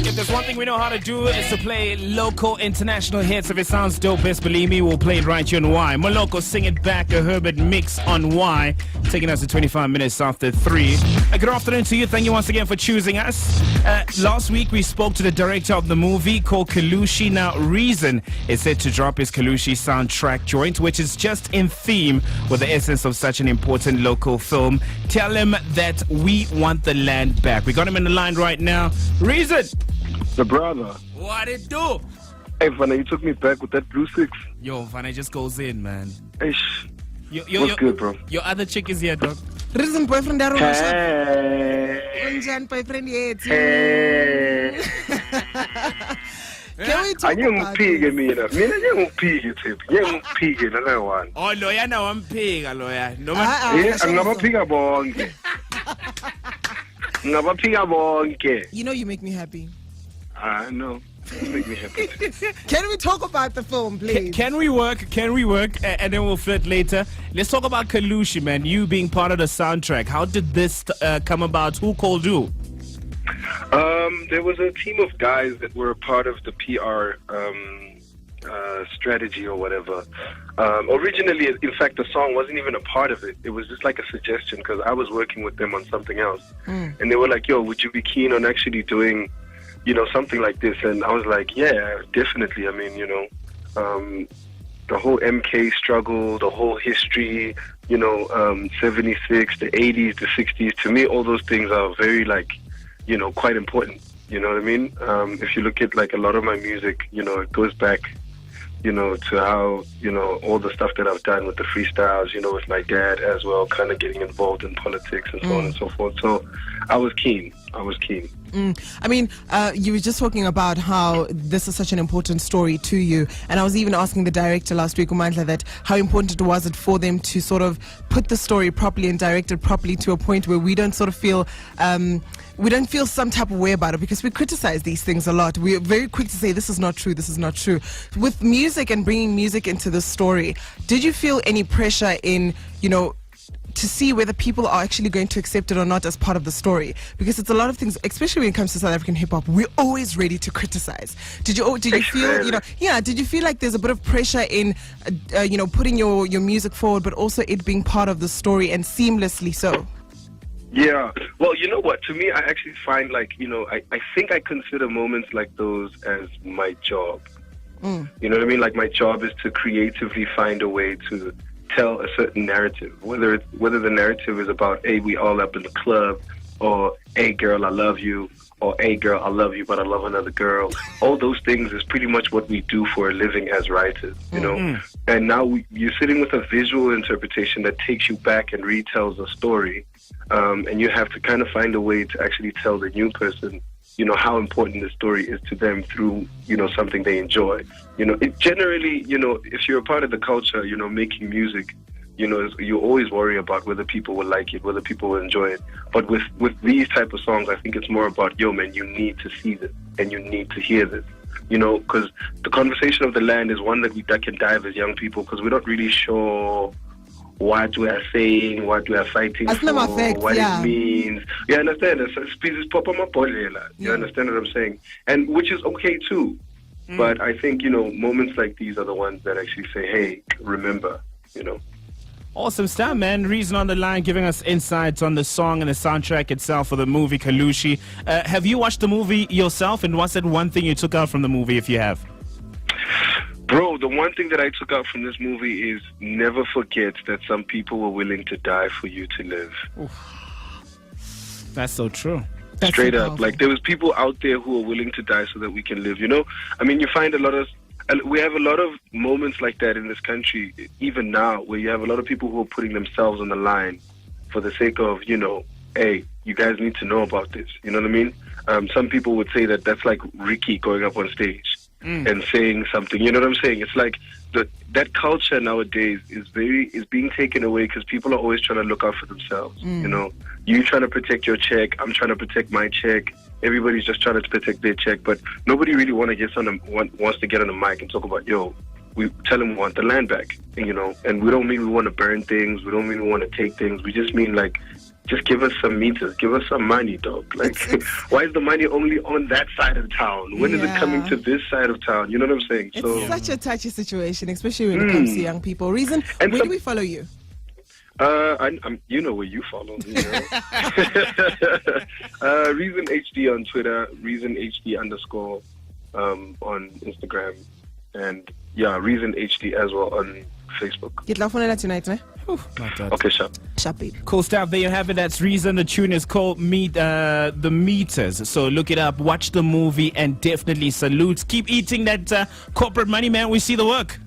If there's one thing we know how to do is to play local international hits. If it sounds dope, best believe me, we'll play it right here on Y. Moloko, Sing It Back, a Herbert mix on Y, taking us to 25 minutes after 3. Good afternoon to you. Thank you once again for choosing us. Last week we spoke to the director of the movie called Kalushi. Now, Reason is set to drop his Kalushi soundtrack joint, which is just in theme with the essence of such an important local film. Tell him that we want the land back. We got him in the line right now. Reason! The brother. What it do? Hey, Vanna, you took me back with that blue 6. Yo, Vanna just goes in, man. Ish. What's good, bro? Your other chick is here, dog. Reason boyfriend Hey. boyfriend Hey. Can we talk about this? Mina ngiyangiphiga Thembi. Ngiyangiphiga nala one. Oh, lawyer na wamphika lawyer. No Angabaphiga bonke. Ngabaphiga bonke. You know you make me happy. I know. You make me happy. Can we talk about the film, please? Can we work? And then we'll flirt later. Let's talk about Kalushi, man. You being part of the soundtrack. How did this come about? Who called you? There was a team of guys that were part of the PR strategy or whatever. Originally, in fact, the song wasn't even a part of it. It was just like a suggestion because I was working with them on something else. And they were like, yo, would you be keen on actually doing, something like this? And I was like, yeah, definitely. I mean, the whole MK struggle, the whole history, 76, the 80s, the 60s, to me, all those things are very, quite important. You know what I mean? If you look at, a lot of my music, it goes back, to how, all the stuff that I've done with the freestyles, with my dad as well, kind of getting involved in politics and so on and so forth. So I was keen. I mean, you were just talking about how this is such an important story to you, and I was even asking the director last week, Umandla, that how important was it for them to sort of put the story properly and direct it properly to a point where we don't sort of feel some type of way about it, because we criticize these things a lot. We're very quick to say this is not true. With music and bringing music into the story, did you feel any pressure in, to see whether people are actually going to accept it or not as part of the story? Because it's a lot of things, especially when it comes to South African hip hop, we're always ready to criticize. Did you feel, did you feel like there's a bit of pressure in, putting your music forward, but also it being part of the story and seamlessly so? Yeah. Well, you know what? To me, I actually find I think I consider moments like those as my job. You know what I mean? Like, my job is to creatively find a way to tell a certain narrative, whether the narrative is about, hey, we all up in the club, or hey girl, I love you, or hey girl, I love you but I love another girl. All those things is pretty much what we do for a living as writers, and now you're sitting with a visual interpretation that takes you back and retells a story, and you have to kind of find a way to actually tell the new person how important the story is to them through, something they enjoy. It generally, if you're a part of the culture, making music, you always worry about whether people will like it, whether people will enjoy it. But with these type of songs, I think it's more about, yo, man, you need to see this and you need to hear this. Because the conversation of the land is one that we duck and dive as young people, because we're not really sure what we are saying, what we are fighting for, what it means. You understand? It's pop on my You understand what I'm saying? And which is okay too. But I think, moments like these are the ones that actually say, hey, remember, Awesome stuff, man. Reason on the line, giving us insights on the song and the soundtrack itself for the movie Kalushi. Have you watched the movie yourself, and what's that one thing you took out from the movie, if you have? Bro, the one thing that I took out from this movie is never forget that some people were willing to die for you to live. Oof. That's so true. That's Straight so up. There was people out there who are willing to die so that we can live, I mean, you find we have a lot of moments like that in this country, even now, where you have a lot of people who are putting themselves on the line for the sake of, hey, you guys need to know about this. You know what I mean? Some people would say that that's like Ricky going up on stage and saying something. You know what I'm saying? It's like that culture nowadays is being taken away because people are always trying to look out for themselves. You trying to protect your check, I'm trying to protect my check. Everybody's just trying to protect their check, but nobody really wants to get on the mic and talk about, yo, we tell them we want the land back, and we don't mean we want to burn things, we don't mean we want to take things, we just mean just give us some meters, give us some money, dog. Like, why is the money only on that side of town? When is it coming to this side of town? You know what I'm saying? It's such a touchy situation, especially when it comes to young people. Reason, where do we follow you? I'm, you know where you follow me. You know? Reason HD on Twitter, Reason HD _ on Instagram, and Reason HD as well on Facebook. Get love on tonight, ne? Okay, sharp. Baby. Cool stuff. There you have it. That's Reason. The tune is called The Meters. So look it up, watch the movie, and definitely salute. Keep eating that corporate money, man. We see the work.